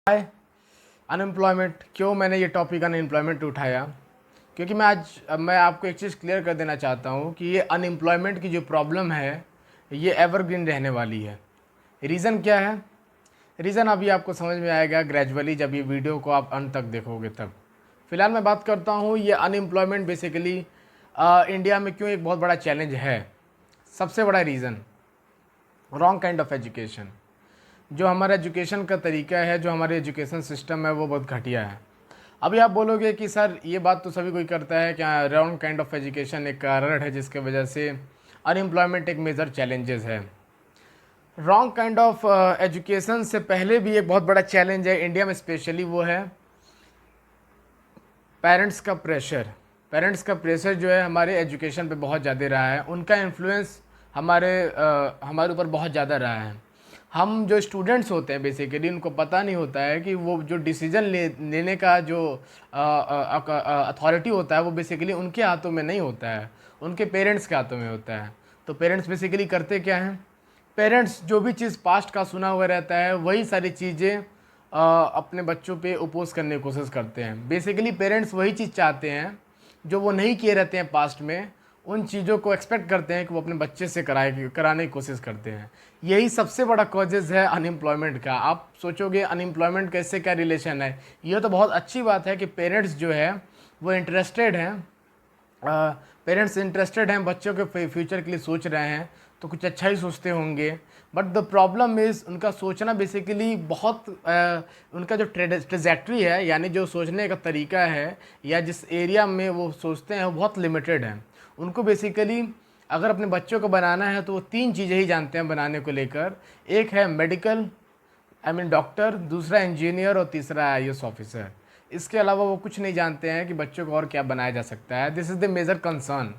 हाय। Unemployment क्यों मैंने ये टॉपिक अनएम्प्लॉयमेंट उठाया? क्योंकि मैं आपको एक चीज़ क्लियर कर देना चाहता हूँ कि ये अनएम्प्लॉयमेंट की जो प्रॉब्लम है ये एवरग्रीन रहने वाली है। रीज़न क्या है? रीज़न अभी आपको समझ में आएगा ग्रेजुअली, जब ये वीडियो को आप अंत तक देखोगे तब। फ़िलहाल मैं बात करता हूँ ये अनएम्प्लॉयमेंट बेसिकली इंडिया में क्यों एक बहुत बड़ा चैलेंज है। सबसे बड़ा reason wrong kind of education. जो हमारा एजुकेशन का तरीका है, जो हमारे एजुकेशन सिस्टम है, वो बहुत घटिया है। अभी आप बोलोगे कि सर ये बात तो सभी कोई करता है, क्या रॉन्ग काइंड ऑफ एजुकेशन एक कारण है जिसके वजह से अनएम्प्लॉयमेंट एक मेजर चैलेंजेस है। रॉन्ग काइंड ऑफ एजुकेशन से पहले भी एक बहुत बड़ा चैलेंज है इंडिया में, स्पेशली वो है पेरेंट्स का प्रेशर। पेरेंट्स का प्रेशर जो है हमारे एजुकेशन पे बहुत ज़्यादा रहा है, उनका इन्फ्लुएंस हमारे ऊपर बहुत ज़्यादा रहा है। हम जो स्टूडेंट्स होते हैं बेसिकली उनको पता नहीं होता है कि वो जो डिसीजन लेने का जो अथॉरिटी होता है वो बेसिकली उनके हाथों में नहीं होता है, उनके पेरेंट्स के हाथों में होता है। तो पेरेंट्स बेसिकली करते क्या हैं? पेरेंट्स जो भी चीज़ पास्ट का सुना हुआ रहता है वही सारी चीज़ें अपने बच्चों पे ओपोज करने की कोशिश करते हैं। बेसिकली पेरेंट्स वही चीज़ चाहते हैं जो वो नहीं किए रहते हैं पास्ट में, उन चीज़ों को एक्सपेक्ट करते हैं कि वो अपने बच्चे से कराने की कोशिश करते हैं। यही सबसे बड़ा कॉजेज़ है अनएम्प्लॉयमेंट का। आप सोचोगे अनएम्प्लॉयमेंट का इससे क्या रिलेशन है? ये तो बहुत अच्छी बात है कि पेरेंट्स जो है वो इंटरेस्टेड हैं, बच्चों के फ्यूचर के लिए सोच रहे हैं, तो कुछ अच्छा ही सोचते होंगे। बट द प्रॉब्लम इज़ उनका सोचना बेसिकली उनका जो ट्रेजेक्ट्री है, यानी जो सोचने का तरीका है या जिस एरिया में वो सोचते हैं वो बहुत लिमिटेड है। उनको बेसिकली अगर अपने बच्चों को बनाना है तो वो 3 चीज़ें ही जानते हैं बनाने को लेकर। एक है मेडिकल, डॉक्टर, दूसरा इंजीनियर और तीसरा आईएएस ऑफिसर। इसके अलावा वो कुछ नहीं जानते हैं कि बच्चों को और क्या बनाया जा सकता है। This is the major concern.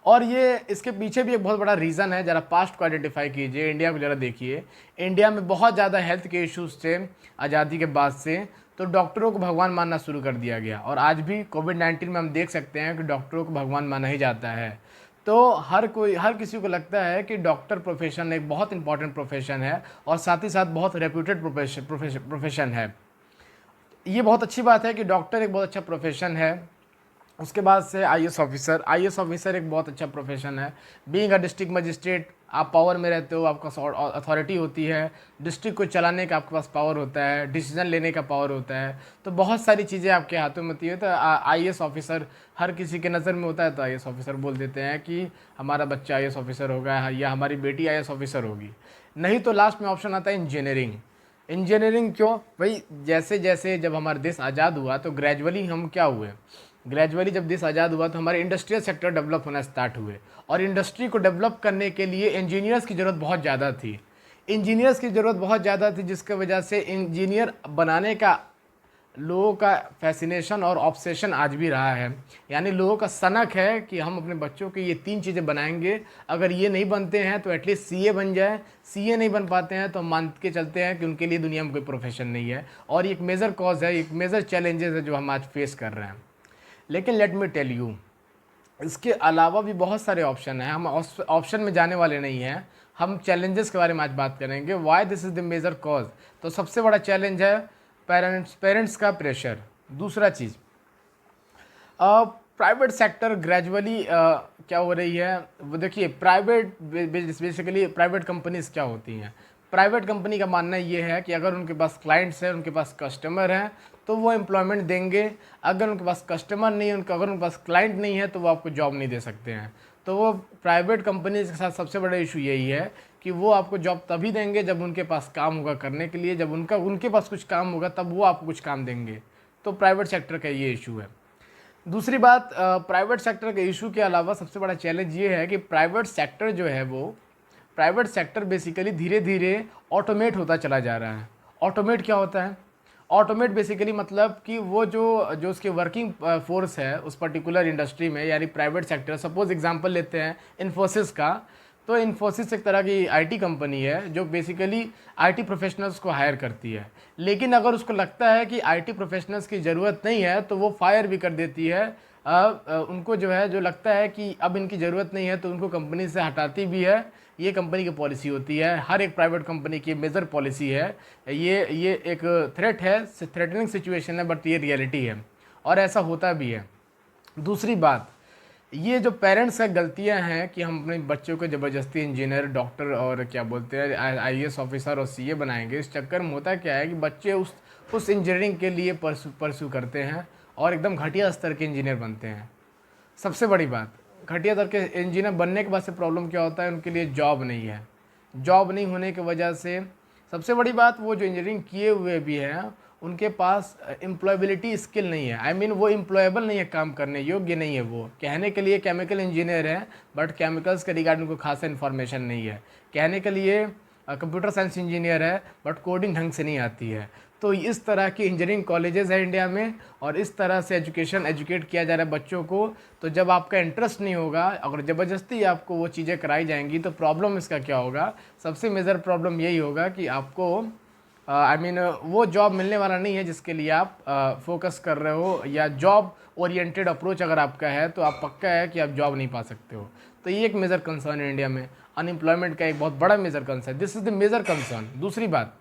और ये इसके पीछे भी एक बहुत बड़ा रीज़न है। ज़रा पास्ट को आइडेंटिफाई कीजिए, इंडिया को ज़रा देखिए। इंडिया में बहुत ज़्यादा हेल्थ के इश्यूज़ थे आज़ादी के बाद से, तो डॉक्टरों को भगवान मानना शुरू कर दिया गया। और आज भी कोविड-19 में हम देख सकते हैं कि डॉक्टरों को भगवान माना ही जाता है। तो हर किसी को लगता है कि डॉक्टर प्रोफेशन एक बहुत इंपॉर्टेंट प्रोफेशन है और साथ ही साथ बहुत रेप्यूटेड प्रोफेशन है। ये बहुत अच्छी बात है कि डॉक्टर एक बहुत अच्छा प्रोफेशन है। उसके बाद से आईएएस ऑफिसर एक बहुत अच्छा प्रोफेशन है। बीइंग अ डिस्ट्रिक्ट मजिस्ट्रेट, आप पावर में रहते हो, आपका अथॉरिटी होती है, डिस्ट्रिक्ट को चलाने का आपके पास पावर होता है, डिसीजन लेने का पावर होता है, तो बहुत सारी चीज़ें आपके हाथों में होती है। तो आईएएस ऑफिसर हर किसी के नज़र में होता है, तो आईएएस ऑफिसर बोल देते हैं कि हमारा बच्चा आईएएस ऑफिसर होगा या हमारी बेटी आईएएस ऑफिसर होगी। नहीं तो लास्ट में ऑप्शन आता है इंजीनियरिंग। इंजीनियरिंग क्यों भाई? जैसे जैसे जब हमारा देश आज़ाद हुआ तो ग्रेजुअली हम क्या हुए, ग्रेजुअली जब देश आज़ाद हुआ तो हमारे इंडस्ट्रियल सेक्टर डेवलप होना स्टार्ट हुए। और इंडस्ट्री को डेवलप करने के लिए इंजीनियर्स की ज़रूरत बहुत ज़्यादा थी। जिसकी वजह से इंजीनियर बनाने का लोगों का फैसिनेशन और ऑब्सेशन आज भी रहा है। यानी लोगों का सनक है कि हम अपने बच्चों के ये 3 चीज़ें बनाएंगे, अगर ये नहीं बनते हैं तो एटलीस्ट सीए बन जाए, सीए नहीं बन पाते हैं तो हम मान के चलते हैं कि उनके लिए दुनिया में कोई प्रोफेशन नहीं है। और एक मेजर कॉज है, एक मेजर चैलेंजेस है जो हम आज फेस कर रहे हैं। लेकिन लेट मी टेल यू, इसके अलावा भी बहुत सारे ऑप्शन हैं। हम ऑप्शन में जाने वाले नहीं हैं, हम चैलेंजेस के बारे में आज बात करेंगे। Why this is the major cause? तो सबसे बड़ा चैलेंज है पेरेंट्स का प्रेशर। दूसरा चीज़, प्राइवेट सेक्टर ग्रेजुअली क्या हो रही है वो देखिए। बेसिकली प्राइवेट कंपनीज क्या होती हैं? प्राइवेट कंपनी का मानना ये है कि अगर उनके पास क्लाइंट्स हैं, उनके पास कस्टमर हैं, तो वो एम्प्लॉयमेंट देंगे। अगर उनके पास कस्टमर नहीं है, अगर उनके पास क्लाइंट नहीं है, तो वो आपको जॉब नहीं दे सकते हैं। तो वो प्राइवेट कंपनीज के साथ सबसे बड़ा इशू यही है कि वो आपको जॉब तभी देंगे जब उनके पास काम होगा करने के लिए। जब उनके पास कुछ काम होगा तब वो आपको कुछ काम देंगे। तो प्राइवेट सेक्टर का ये इशू है। दूसरी बात, प्राइवेट सेक्टर के इशू के अलावा सबसे बड़ा चैलेंज ये है कि प्राइवेट सेक्टर बेसिकली धीरे धीरे ऑटोमेट होता चला जा रहा है। ऑटोमेट क्या होता है? ऑटोमेट बेसिकली मतलब कि वो जो उसके वर्किंग फोर्स है उस पर्टिकुलर इंडस्ट्री में, यानी प्राइवेट सेक्टर। सपोज एग्जांपल लेते हैं इन्फोसिस का। तो इन्फोसिस एक तरह की आईटी कंपनी है जो बेसिकली आईटी प्रोफेशनल्स को हायर करती है। लेकिन अगर उसको लगता है कि आईटी प्रोफेशनल्स की ज़रूरत नहीं है तो वो फायर भी कर देती है। उनको जो लगता है कि अब इनकी ज़रूरत नहीं है तो उनको कंपनी से हटाती भी है, ये कंपनी की पॉलिसी होती है, हर एक प्राइवेट कंपनी की मेजर पॉलिसी है। ये एक थ्रेट है, थ्रेटनिंग सिचुएशन है, बट ये रियलिटी है और ऐसा होता भी है। दूसरी बात, ये जो पेरेंट्स का गलतियां हैं कि हम अपने बच्चों को ज़बरदस्ती इंजीनियर, डॉक्टर और क्या बोलते हैं आईएएस ऑफिसर और सीए बनाएंगे। इस चक्कर में होता क्या है कि बच्चे उस इंजीनियरिंग के लिए परस्यू करते हैं और एकदम घटिया स्तर के इंजीनियर बनते हैं। सबसे बड़ी बात, घटिया स्तर के इंजीनियर बनने के बाद से प्रॉब्लम क्या होता है, उनके लिए जॉब नहीं है। जॉब नहीं होने की वजह से सबसे बड़ी बात, वो जो इंजीनियरिंग किए हुए भी हैं उनके पास एम्प्लॉयबिलिटी स्किल नहीं है। आई मीन वो एम्प्लॉयबल नहीं है, काम करने योग्य नहीं है। वो कहने के लिए केमिकल इंजीनियर है, बट केमिकल्स के रिगार्डिंग उनको खासा इन्फॉर्मेशन नहीं है। कहने के लिए कंप्यूटर साइंस इंजीनियर है, बट कोडिंग ढंग से नहीं आती है। तो इस तरह की इंजीनियरिंग कॉलेजेस है इंडिया में और इस तरह से एजुकेट किया जा रहा है बच्चों को। तो जब आपका इंटरेस्ट नहीं होगा, अगर ज़बरदस्ती आपको वो चीज़ें कराई जाएंगी तो प्रॉब्लम इसका क्या होगा, सबसे मेजर प्रॉब्लम यही होगा कि आपको वो जॉब मिलने वाला नहीं है जिसके लिए आप फोकस कर रहे हो, या जॉब ओरिएंटेड अप्रोच अगर आपका है तो आप पक्का है कि आप जॉब नहीं पा सकते हो। तो ये एक मेजर कंसर्न है इंडिया में, अनएम्प्लॉयमेंट का एक बहुत बड़ा major concern, this is the major concern. दूसरी बात,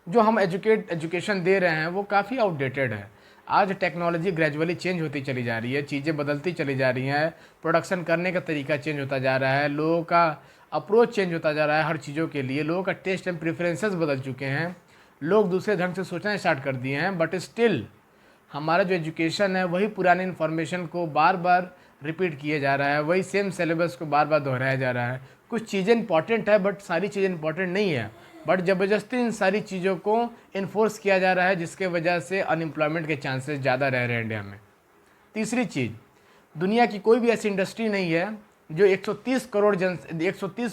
जो हम एजुकेशन दे रहे हैं वो काफ़ी आउटडेटेड है। आज टेक्नोलॉजी ग्रेजुअली चेंज होती चली जा रही है, चीज़ें बदलती चली जा रही हैं, प्रोडक्शन करने का तरीका चेंज होता जा रहा है, लोगों का अप्रोच चेंज होता जा रहा है हर चीज़ों के लिए, लोगों का टेस्ट एंड प्रेफरेंसेस बदल चुके हैं, लोग दूसरे ढंग से सोचना स्टार्ट कर दिए हैं। बट स्टिल हमारा जो एजुकेशन है वही पुराने इन्फॉर्मेशन को बार बार रिपीट किए जा रहा है, वही सेम सिलेबस को बार बार दोहराया जा रहा है। कुछ चीज़ें इंपॉर्टेंट है बट सारी चीज़ें इंपॉर्टेंट नहीं है, बट ज़बरदस्ती इन सारी चीज़ों को इन्फोर्स किया जा रहा है, जिसके वजह से अनएम्प्लॉयमेंट के चांसेस ज़्यादा रह रहे हैं इंडिया में। तीसरी चीज़, दुनिया की कोई भी ऐसी इंडस्ट्री नहीं है जो 130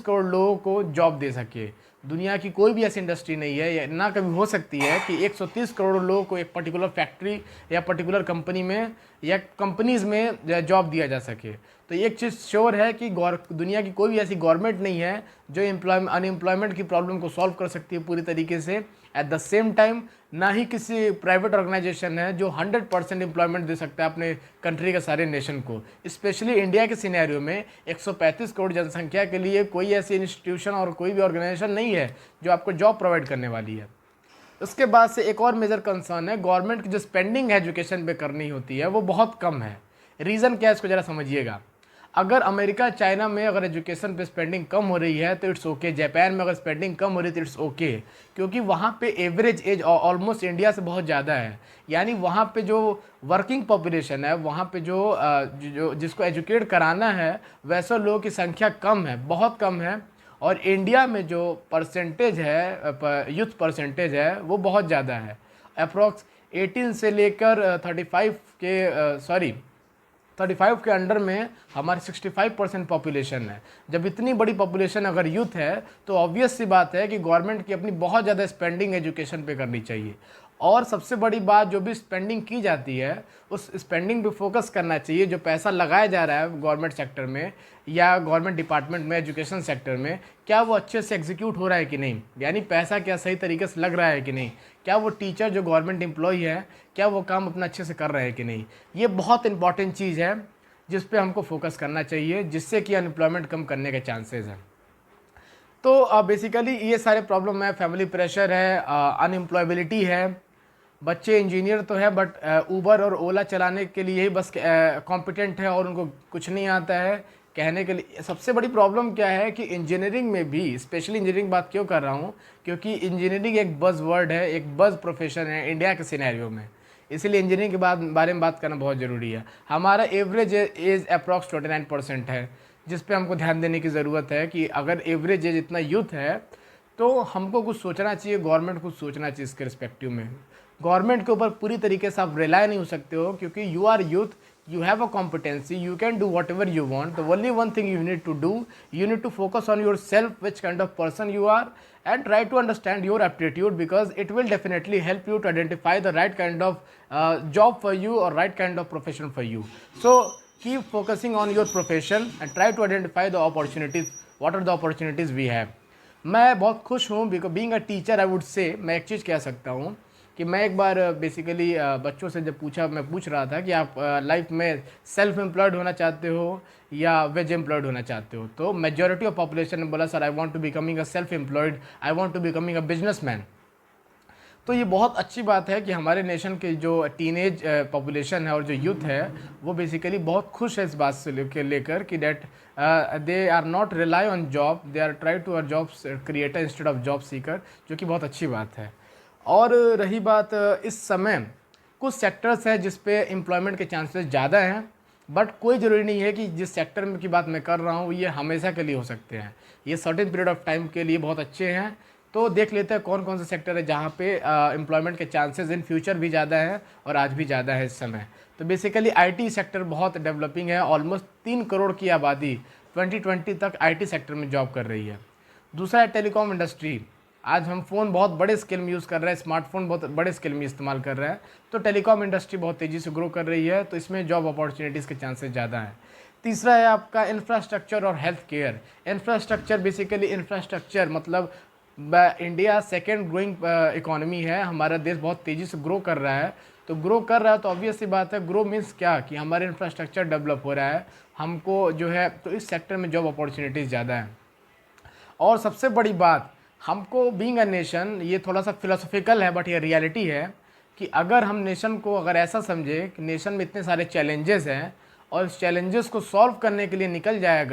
करोड़ लोगों को जॉब दे सके। दुनिया की कोई भी ऐसी इंडस्ट्री नहीं है, ना कभी हो सकती है कि 130 करोड़ लोगों को एक पर्टिकुलर फैक्ट्री या पर्टिकुलर कंपनी में या कंपनीज़ में जॉब दिया जा सके। तो एक चीज़ श्योर है कि दुनिया की कोई भी ऐसी गवर्नमेंट नहीं है जो अनएम्प्लॉयमेंट की प्रॉब्लम को सॉल्व कर सकती है पूरी तरीके से। एट द सेम टाइम ना ही किसी प्राइवेट ऑर्गेनाइजेशन है जो 100% एम्प्लॉयमेंट दे सकता है अपने कंट्री के सारे नेशन को। स्पेशली इंडिया के सिनेरियो में 135 करोड़ जनसंख्या के लिए कोई ऐसी इंस्टीट्यूशन और कोई भी ऑर्गेनाइजेशन नहीं है जो आपको जॉब प्रोवाइड करने वाली है। उसके बाद से एक और मेजर कंसर्न है, गवर्नमेंट की जो स्पेंडिंग एजुकेशन पे करनी होती है वो बहुत कम है। रीज़न क्या है इसको ज़रा समझिएगा। अगर अमेरिका चाइना में अगर एजुकेशन पे स्पेंडिंग कम हो रही है तो इट्स ओके, जापान में अगर स्पेंडिंग कम हो रही है तो इट्स ओके, क्योंकि वहाँ पे एवरेज एज ऑलमोस्ट इंडिया से बहुत ज़्यादा है। यानी वहाँ पे जो वर्किंग पॉपुलेशन है, वहाँ पे जो जिसको एजुकेट कराना है वैसे लोगों की संख्या कम है, बहुत कम है। और इंडिया में जो परसेंटेज है, यूथ परसेंटेज है वो बहुत ज़्यादा है। अप्रॉक्स 18 से लेकर 35 के अंडर में हमारी 65% पॉपुलेशन है। जब इतनी बड़ी पॉपुलेशन अगर यूथ है तो ऑब्वियस सी बात है कि गवर्नमेंट की अपनी बहुत ज़्यादा स्पेंडिंग एजुकेशन पे करनी चाहिए। और सबसे बड़ी बात, जो भी स्पेंडिंग की जाती है उस स्पेंडिंग पे फोकस करना चाहिए। जो पैसा लगाया जा रहा है गवर्नमेंट सेक्टर में या गवर्नमेंट डिपार्टमेंट में, एजुकेशन सेक्टर में, क्या वो अच्छे से एग्जीक्यूट हो रहा है कि नहीं, यानी पैसा क्या सही तरीके से लग रहा है कि नहीं, क्या वो टीचर जो गवर्नमेंट एम्प्लॉय है क्या वो काम अपना अच्छे से कर रहे हैं कि नहीं। ये बहुत इंपॉर्टेंट चीज़ है जिस पे हमको फोकस करना चाहिए, जिससे कि अनएम्प्लॉयमेंट कम करने के चांसेस हैं। तो बेसिकली ये सारे प्रॉब्लम है, फैमिली प्रेशर है, अनएम्प्लॉयबिलिटी है। बच्चे इंजीनियर तो है बट ऊबर और ओला चलाने के लिए ही बस कॉम्पिटेंट है और उनको कुछ नहीं आता है कहने के लिए। सबसे बड़ी प्रॉब्लम क्या है कि इंजीनियरिंग में भी, स्पेशली इंजीनियरिंग बात क्यों कर रहा हूँ, क्योंकि इंजीनियरिंग एक बज़ वर्ड है, एक बज़ प्रोफेशन है इंडिया के सिनेरियो में, इसीलिए इंजीनियरिंग के बारे में बात करना बहुत ज़रूरी है। हमारा एवरेज एज अप्रॉक्स 29% है, जिस पे हमको ध्यान देने की ज़रूरत है कि अगर एवरेज एज इतना यूथ है तो हमको कुछ सोचना चाहिए, गवर्नमेंट कुछ सोचना चाहिए इसके रिस्पेक्टिव में। गवर्नमेंट के ऊपर पूरी तरीके से आप रिलाई नहीं हो सकते हो, क्योंकि you are youth, you have a competency, you can do whatever you want. The only one thing you need to do, you need to focus on yourself, which kind of person you are, and try to understand your aptitude, because it will definitely help you to identify the right kind of job for you or right kind of profession for you. So keep focusing on your profession and try to identify the opportunities, what are the opportunities we have. मैं बहुत खुश हूँ, because being a teacher I would say, मैं एक चीज़ कह सकता हूँ कि मैं एक बार बेसिकली बच्चों से जब मैं पूछ रहा था कि आप लाइफ में सेल्फ एम्प्लॉयड होना चाहते हो या वेज एम्प्लॉयड होना चाहते हो, तो मेजॉरिटी ऑफ पॉपुलेशन ने बोला sir I want to becoming a self employed, I want to becoming a businessman. तो ये बहुत अच्छी बात है कि हमारे नेशन के जो टीनेज पॉपुलेशन है और जो यूथ है वो बेसिकली बहुत खुश है इस बात से लेकर कि that they are not rely on job, they are try to are job creator instead of job seeker, जो कि बहुत अच्छी बात है। और रही बात इस समय कुछ सेक्टर्स हैं जिस पे एम्प्लॉयमेंट के चांसेस ज़्यादा हैं, बट कोई ज़रूरी नहीं है कि जिस सेक्टर में की बात मैं कर रहा हूँ ये हमेशा के लिए हो सकते हैं, ये सर्टेन पीरियड ऑफ टाइम के लिए बहुत अच्छे हैं। तो देख लेते हैं कौन कौन से सेक्टर है जहाँ पे एम्प्लॉयमेंट के चांसेस इन फ्यूचर भी ज़्यादा है और आज भी ज़्यादा है इस समय। तो बेसिकली आईटी सेक्टर बहुत डेवलपिंग है, ऑलमोस्ट 3 करोड़ की आबादी 2020 तक आईटी सेक्टर में जॉब कर रही है। दूसरा है टेलीकॉम इंडस्ट्री। आज हम फ़ोन बहुत बड़े स्केल में यूज़ कर रहे हैं, स्मार्टफोन बहुत बड़े स्केल में इस्तेमाल कर रहे हैं, तो टेलीकॉम इंडस्ट्री बहुत तेज़ी से ग्रो कर रही है, तो इसमें जॉब अपॉर्चुनिटीज़ के चांसेस ज़्यादा हैं। तीसरा है आपका इंफ्रास्ट्रक्चर और health care. Infrastructure basically infrastructure मतलब इंडिया सेकेंड ग्रोइंग इकोनॉमी है, हमारा देश बहुत तेज़ी से ग्रो कर रहा है। तो ग्रो कर रहा है तो ऑब्वियस सी बात है, ग्रो मीन्स क्या कि हमारे इंफ्रास्ट्रक्चर डेवलप हो रहा है, हमको जो है तो इस सेक्टर में जॉब अपॉर्चुनिटीज़ ज़्यादा है। और सबसे बड़ी बात, हमको बीइंग अ नेशन, ये थोड़ा सा फिलोसफिकल है बट ये रियलिटी है कि अगर हम नेशन को अगर ऐसा समझे कि नेशन में इतने सारे चैलेंजेस हैं और इस चैलेंजेस को सॉल्व करने के लिए निकल जाए,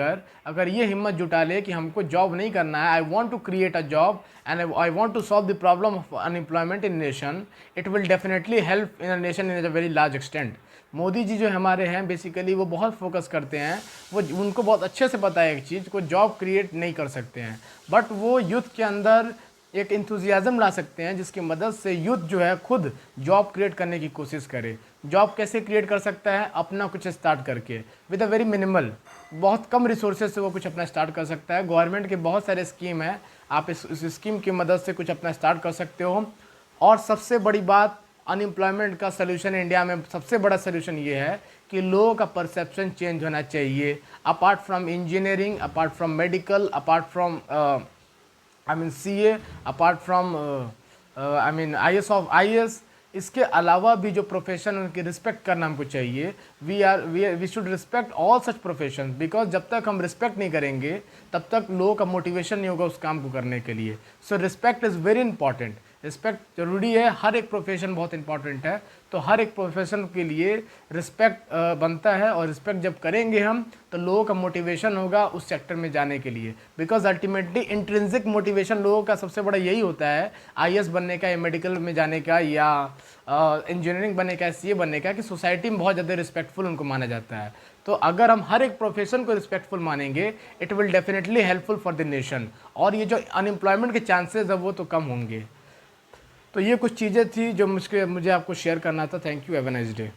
अगर ये हिम्मत जुटा ले कि हमको जॉब नहीं करना है, I want to create a job and I want to solve the problem of unemployment in nation, it will definitely help in a nation in a very large extent. Modi ji जो हमारे हैं बेसिकली वो बहुत focus करते हैं, वो उनको बहुत अच्छे से पता है एक चीज़ को, जॉब क्रिएट नहीं कर सकते हैं बट वो यूथ के अंदर एक इंथुजियाज़म ला सकते हैं जिसकी मदद से यूथ जो है खुद जॉब क्रिएट करने की कोशिश करे। जॉब कैसे क्रिएट कर सकता है? अपना कुछ स्टार्ट करके, विद अ वेरी मिनिमल, बहुत कम रिसोर्सेज से वो कुछ अपना स्टार्ट कर सकता है। गवर्नमेंट के बहुत सारे स्कीम है, आप इस स्कीम की मदद से कुछ अपना स्टार्ट कर सकते हो। और सबसे बड़ी बात, अनएम्प्लॉयमेंट का सलूशन इंडिया में सबसे बड़ा सलूशन ये है कि लोगों का परसेप्शन चेंज होना चाहिए। Apart from engineering, apart from medical, apart from CA, apart from IS of IS, इसके अलावा भी जो प्रोफेशन उनकी रिस्पेक्ट करना हमको चाहिए। We should respect all such profession, because जब तक हम रिस्पेक्ट नहीं करेंगे तब तक लोगों का मोटिवेशन नहीं होगा उस काम को करने के लिए। So respect is very important, respect जरूरी है, हर एक प्रोफेशन बहुत इंपॉर्टेंट है, तो हर एक प्रोफेशन के लिए रिस्पेक्ट बनता है। और रिस्पेक्ट जब करेंगे हम तो लोगों का मोटिवेशन होगा उस सेक्टर में जाने के लिए, बिकॉज अल्टीमेटली इंट्रिंसिक मोटिवेशन लोगों का सबसे बड़ा यही होता है, IS बनने का या मेडिकल में जाने का या इंजीनियरिंग बनने का, CA बनने का, कि सोसाइटी में बहुत ज़्यादा रिस्पेक्टफुल उनको माना जाता है। तो अगर हम हर एक प्रोफेशन को रिस्पेक्टफुल मानेंगे, it will definitely helpful for the nation, और ये जो अनएम्प्लॉयमेंट के चांसेस है वो तो कम होंगे। तो ये कुछ चीज़ें थी जो मुझे आपको शेयर करना था। Thank you, have a nice day.